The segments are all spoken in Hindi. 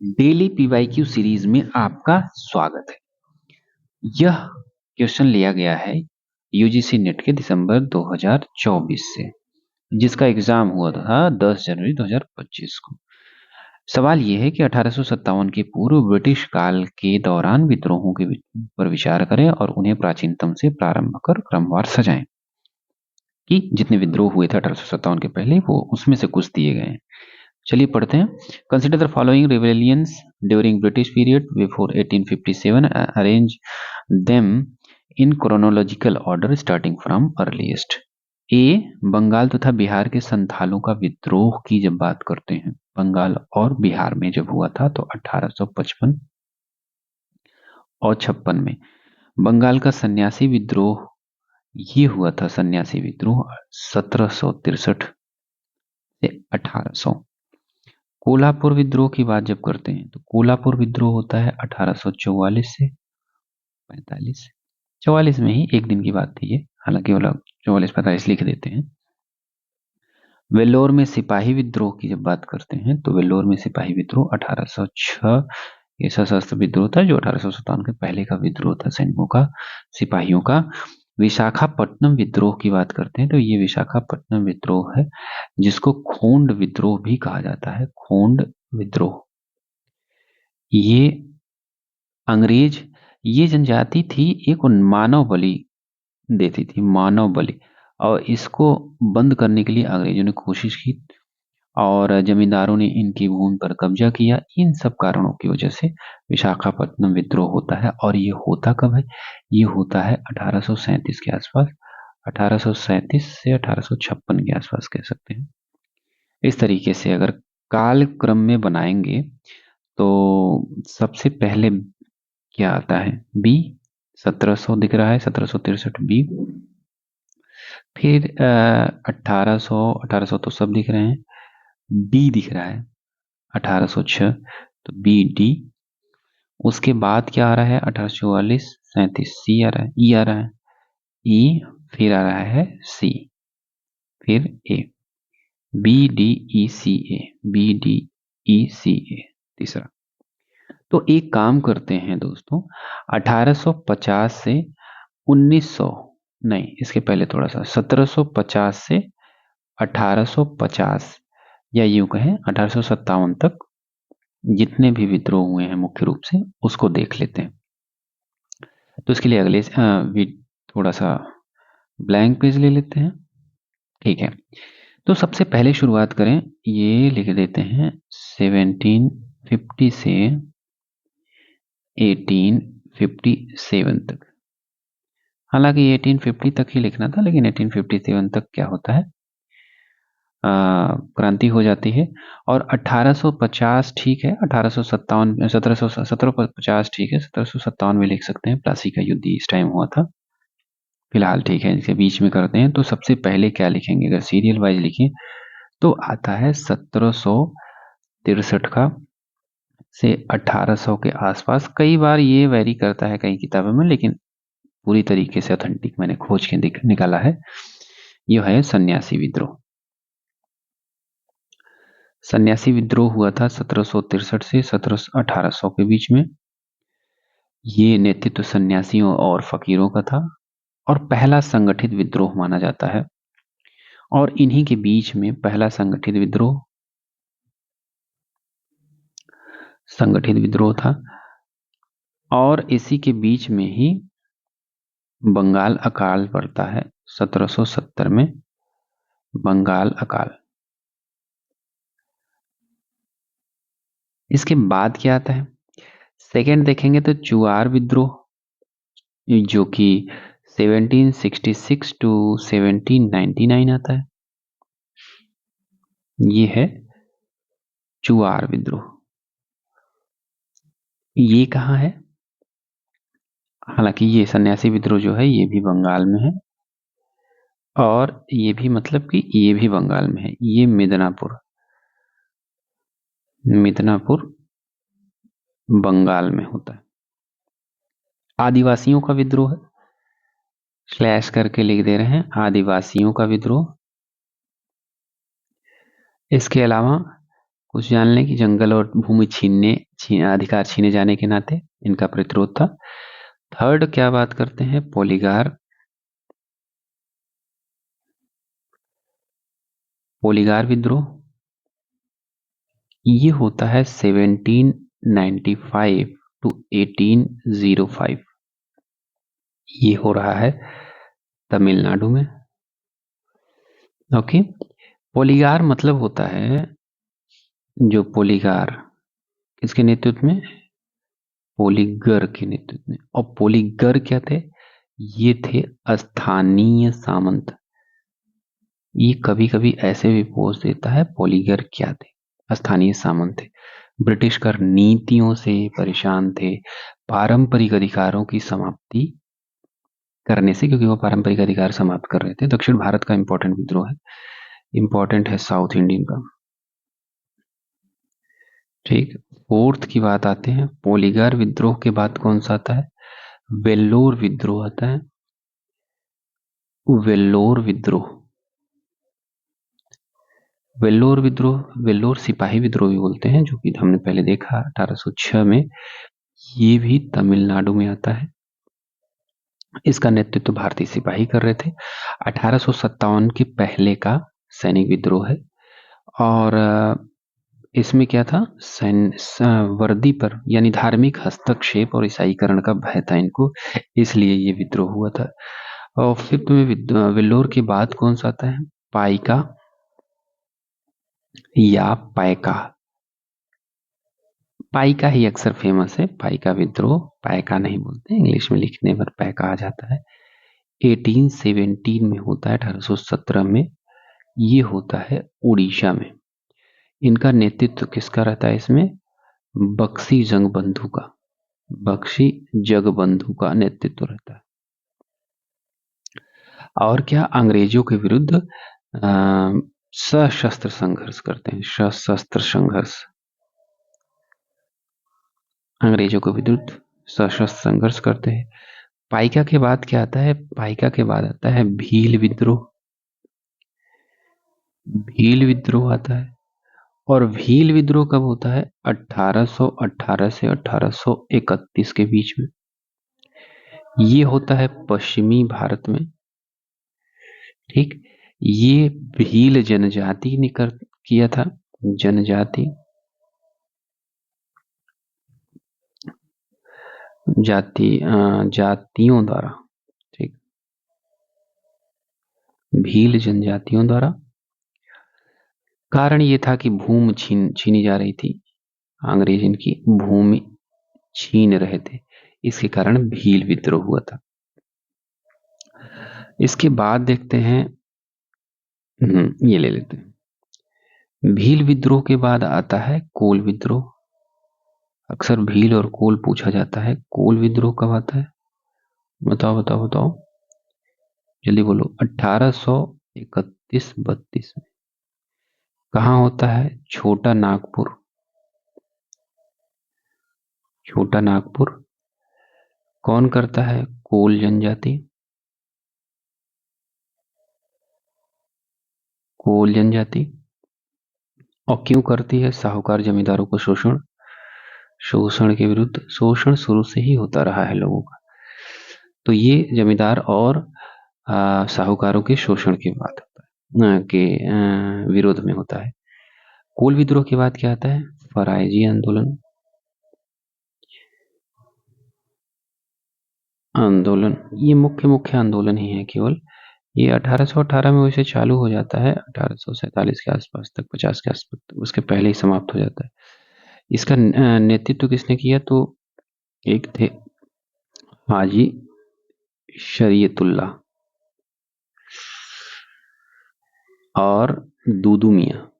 डेली पीवाईक्यू सीरीज में आपका स्वागत है। यह क्वेश्चन लिया गया है यूजीसी नेट के दिसंबर 2024 से, जिसका एग्जाम हुआ था 10 जनवरी 2025 को। सवाल यह है कि 1857 के पूर्व ब्रिटिश काल के दौरान विद्रोहों के पर विचार करें और उन्हें प्राचीनतम से प्रारंभ कर क्रमवार सजाएं। कि जितने विद्रोह हुए थे 1857 के पहले, वो उसमें से कुछ दिए गए हैं। चलिए पढ़ते हैं। Consider the following rebellions during British period before 1857, arrange them in chronological order starting from earliest. A, Bengal तथा बिहार के संथालों का विद्रोह की जब बात करते हैं, बंगाल और बिहार में जब हुआ था तो 1855 और 56 में। बंगाल का सन्यासी विद्रोह, ये हुआ था सन्यासी विद्रोह 1763 से 1800। कोल्हापुर विद्रोह की बात जब करते हैं तो कोल्हापुर विद्रोह होता है 1844 से 45। 44 में ही एक दिन की बात थी ये, हालांकि वो लोग 44-45 लिख देते हैं। वेल्लोर में सिपाही विद्रोह की जब बात करते हैं तो वेल्लोर में सिपाही विद्रोह 1806 ये सशस्त्र विद्रोह था, जो 1857 के पहले का विद्रोह था सैनिकों का, सिपाहियों का। विशाखापट्टनम विद्रोह की बात करते हैं तो ये विशाखापट्टनम विद्रोह है, जिसको खोंड विद्रोह भी कहा जाता है। खोंड विद्रोह, ये अंग्रेज, ये जनजाति थी एक मानव बलि देती थी, मानव बलि, और इसको बंद करने के लिए अंग्रेजों ने कोशिश की और जमींदारों ने इनकी भूमि पर कब्जा किया। इन सब कारणों की वजह से विशाखापट्टनम विद्रोह होता है। और ये होता कब है? ये होता है 1837 के आसपास, 1837 से 1856 के आसपास कह सकते हैं। इस तरीके से अगर काल क्रम में बनाएंगे तो सबसे पहले क्या आता है? बी, 1700 दिख रहा है, 1763 बी। फिर 1800 तो सब दिख रहे हैं, डी दिख रहा है 1806, तो बी डी। उसके बाद क्या आ रहा है? 1844 37 सी आ रहा है, ई आ रहा है, ई, फिर आ रहा है सी, फिर ए, बी डी ई सी ए, बी डी ई सी ए तीसरा। तो एक काम करते हैं दोस्तों, 1850 से 1900 नहीं, इसके पहले थोड़ा सा 1750 से 1850 या यूं कहें 1857 तक जितने भी विद्रोह हुए हैं मुख्य रूप से, उसको देख लेते हैं। तो इसके लिए अगले थोड़ा सा ब्लैंक पेज ले लेते हैं। ठीक है, तो सबसे पहले शुरुआत करें, ये लिख देते हैं 1750 से 1857 तक। हालांकि 1850 तक ही लिखना था, लेकिन 1857 तक क्या होता है, क्रांति हो जाती है। और 1850 ठीक है, 1857 1750 ठीक है, 1757 में लिख सकते हैं, प्लासी का युद्ध इस टाइम हुआ था। फिलहाल ठीक है, इसके बीच में करते हैं। तो सबसे पहले क्या लिखेंगे? अगर सीरियल वाइज लिखें तो आता है 1763 का से 1800 के आसपास। कई बार ये वेरी करता है कई किताबों में, लेकिन पूरी तरीके से ऑथेंटिक मैंने खोज के निकाला है। यह है सन्यासी विद्रोह। सन्यासी विद्रोह हुआ था 1763 से 1800 के बीच में। ये नेतृत्व सन्यासियों और फकीरों का था और पहला संगठित विद्रोह माना जाता है। और इन्हीं के बीच में पहला संगठित विद्रोह था। और इसी के बीच में ही बंगाल अकाल पड़ता है 1770 में, बंगाल अकाल। इसके बाद क्या आता है? सेकेंड देखेंगे तो चुआर विद्रोह, जो कि 1766 टू 1799 आता है। ये है चुआर विद्रोह। ये कहाँ है? हालांकि ये सन्यासी विद्रोह जो है ये भी बंगाल में है, और ये भी मतलब कि ये भी बंगाल में है। ये मिदनापुर बंगाल में होता है। आदिवासियों का विद्रोह है, स्लैश करके लिख दे रहे हैं, आदिवासियों का विद्रोह। इसके अलावा कुछ जान लें कि जंगल और भूमि अधिकार छीने जाने के नाते इनका प्रतिरोध था। थर्ड क्या बात करते हैं, पोलीगार विद्रोह। ये होता है 1795 टू 1805। ये हो रहा है तमिलनाडु में। ओके, पोलीगार मतलब होता है, जो पोलीगार किसके नेतृत्व में, पोलीगर के नेतृत्व में। और पोलीगर क्या थे, ये थे स्थानीय सामंत। ये कभी कभी ऐसे भी पोस्ट देता है, पोलीगर क्या थे, स्थानीय सामंत थे। ब्रिटिश कर नीतियों से परेशान थे, पारंपरिक अधिकारों की समाप्ति करने से, क्योंकि वो पारंपरिक अधिकार समाप्त कर रहे थे। दक्षिण भारत का इंपॉर्टेंट विद्रोह है, इंपॉर्टेंट है साउथ इंडियन का। ठीक, फोर्थ की बात आते हैं, पोलीगार विद्रोह के बाद कौन सा आता है, वेल्लोर विद्रोह आता है। वेल्लोर विद्रोह, वेल्लोर विद्रोह, वेल्लोर सिपाही विद्रोह भी बोलते हैं, जो कि हमने पहले देखा 1806 में। ये भी तमिलनाडु में आता है। इसका नेतृत्व भारतीय सिपाही कर रहे थे। 1857 के पहले का सैनिक विद्रोह है। और इसमें क्या था, वर्दी पर यानी धार्मिक हस्तक्षेप और ईसाईकरण का भय था इनको, इसलिए ये विद्रोह हुआ था। और फिफ्थ में वेल्लोर के बाद कौन सा आता है, पाइका या पाइका। पाइका ही अक्सर फेमस है, पाइका विद्रोह, पाइका नहीं बोलते, इंग्लिश में लिखने पर पाइका आ जाता है। 1817 में होता है, 1817 में ये होता है उड़ीसा में। इनका नेतृत्व किसका रहता है इसमें, बख्शी जगबंधु का, बख्शी जगबंधु का नेतृत्व रहता है। और क्या, अंग्रेजों के विरुद्ध सशस्त्र संघर्ष करते हैं, सशस्त्र संघर्ष, अंग्रेजों के विरुद्ध सशस्त्र संघर्ष करते हैं। पाइका के बाद क्या आता है, पाइका के बाद आता है भील विद्रोह। भील विद्रोह आता है। और भील विद्रोह कब होता है, 1818 से 1831 के बीच में। ये होता है पश्चिमी भारत में। ठीक, ये भील जनजाति ने किया था, जनजाति, जातियों द्वारा। ठीक, भील जनजातियों द्वारा। कारण ये था कि भूमि छीनी जा रही थी, अंग्रेज इनकी भूमि छीन रहे थे, इसके कारण भील विद्रोह हुआ था। इसके बाद देखते हैं, ये ले लेते हैं। भील विद्रोह के बाद आता है कोल विद्रोह। अक्सर भील और कोल पूछा जाता है। कोल विद्रोह कब आता है, बताओ बताओ बताओ, जल्दी बोलो। 1831-32 में। कहाँ होता है, छोटा नागपुर, छोटा नागपुर। कौन करता है, कोल जनजाति, कोल जनजाति। और क्यों करती है, साहूकार जमींदारों को शोषण, शोषण के विरुद्ध। शोषण शुरू से ही होता रहा है लोगों का, तो ये जमींदार और साहूकारों के शोषण के बाद के विरोध में होता है। कोल विद्रोह के बाद क्या आता है, फरायजी आंदोलन। आंदोलन, ये मुख्य आंदोलन ही है केवल। ये 1818 में वैसे चालू हो जाता है, 1847 के आसपास तक, 50 के आसपास तक, उसके पहले ही समाप्त हो जाता है। इसका नेतृत्व किसने किया, तो एक थे हाजी शरीयतुल्लाह और दूदू मियाँ।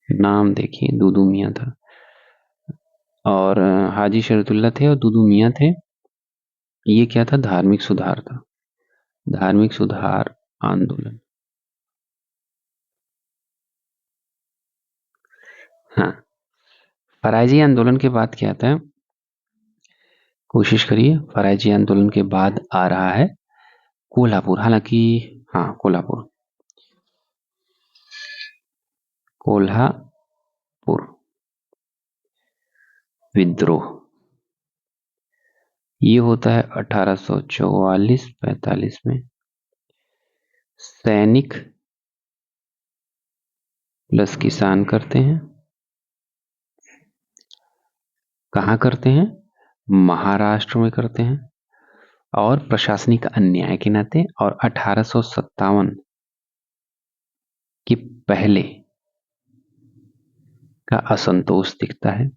नाम देखिए, दूदू मियाँ था, और हाजी शरीयतुल्लाह थे और दूदू मियाँ थे। ये क्या था, धार्मिक सुधार था, धार्मिक सुधार आंदोलन। हाँ, फरायजी आंदोलन के बाद क्या आता है, कोशिश करिए। फरायजी आंदोलन के बाद आ रहा है कोल्हापुर। हालांकि हाँ, कोल्हापुर, कोल्हापुर विद्रोह, ये होता है 1844-45 में। सैनिक प्लस किसान करते हैं, कहाँ करते हैं? महाराष्ट्र में करते हैं, और प्रशासनिक अन्याय के नाते, और 1857 के पहले का असंतोष दिखता है।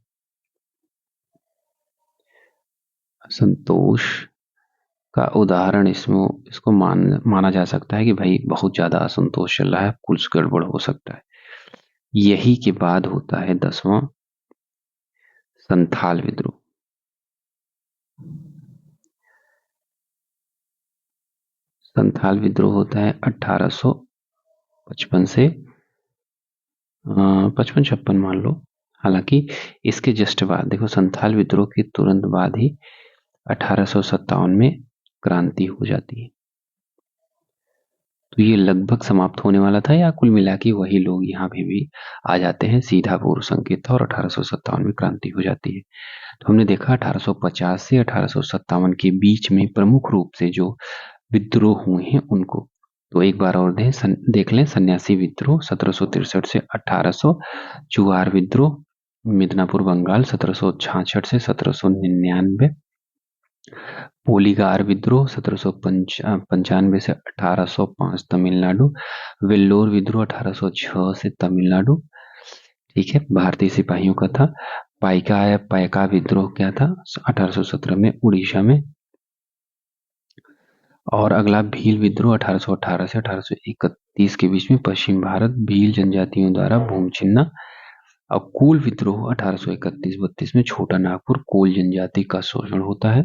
असंतोष का उदाहरण इसको माना जा सकता है कि भाई बहुत ज्यादा असंतोष चल रहा है, कुछ गड़बड़ हो सकता है। यही के बाद होता है 10वां संथाल विद्रोह। संथाल विद्रोह होता है 1855 से 55-56 मान लो। हालांकि इसके जस्ट बाद देखो, संथाल विद्रोह के तुरंत बाद ही 1857 में क्रांति हो जाती है। तो ये लगभग समाप्त होने वाला था, या कुल मिला के वही लोग यहाँ पे भी आ जाते हैं, सीधा पूर्व संकेत था और 1857 में क्रांति हो जाती है। तो हमने देखा 1850 से 1857 के बीच में प्रमुख रूप से जो विद्रोह हुए हैं उनको। तो एक बार और देख लें। सन्यासी विद्रोह 1763 से 1800, चुआर विद्रोह मिदनापुर बंगाल 1766 से 1799, पोलीगार विद्रोह 1795 से 1805 तमिलनाडु, वेल्लोर विद्रोह 1806 से तमिलनाडु, ठीक है, भारतीय सिपाहियों का था। पाइका विद्रोह क्या था? 1817 में उड़ीसा में। और अगला भील विद्रोह 1818 से 1831 के बीच में पश्चिम भारत, भील जनजातियों द्वारा भूमि छीनना। और कोल विद्रोह 1831-32 में छोटा नागपुर, कोल जनजाति का शोषण होता है,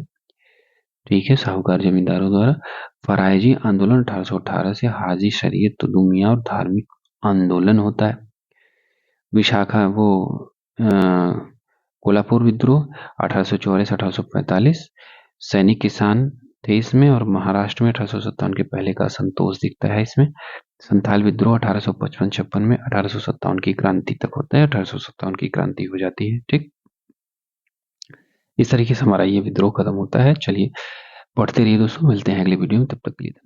ठीक है, साहूकार जमींदारों द्वारा। फरायजी आंदोलन 1818 से हाजी शरीयत तुदुमिया और धार्मिक आंदोलन होता है। विशाखा कोल्हापुर विद्रोह 1844-1845, सैनिक किसान थे इसमें, और महाराष्ट्र में 1857 के पहले का संतोष दिखता है इसमें। संथाल विद्रोह 1855-56 में 1857 की क्रांति तक होता है, 1857 की क्रांति हो जाती है, ठीक। इस तरीके से हमारा ये विद्रोह खत्म होता है। चलिए पढ़ते रहिए दोस्तों, मिलते हैं अगले वीडियो में, तब तक के लिए।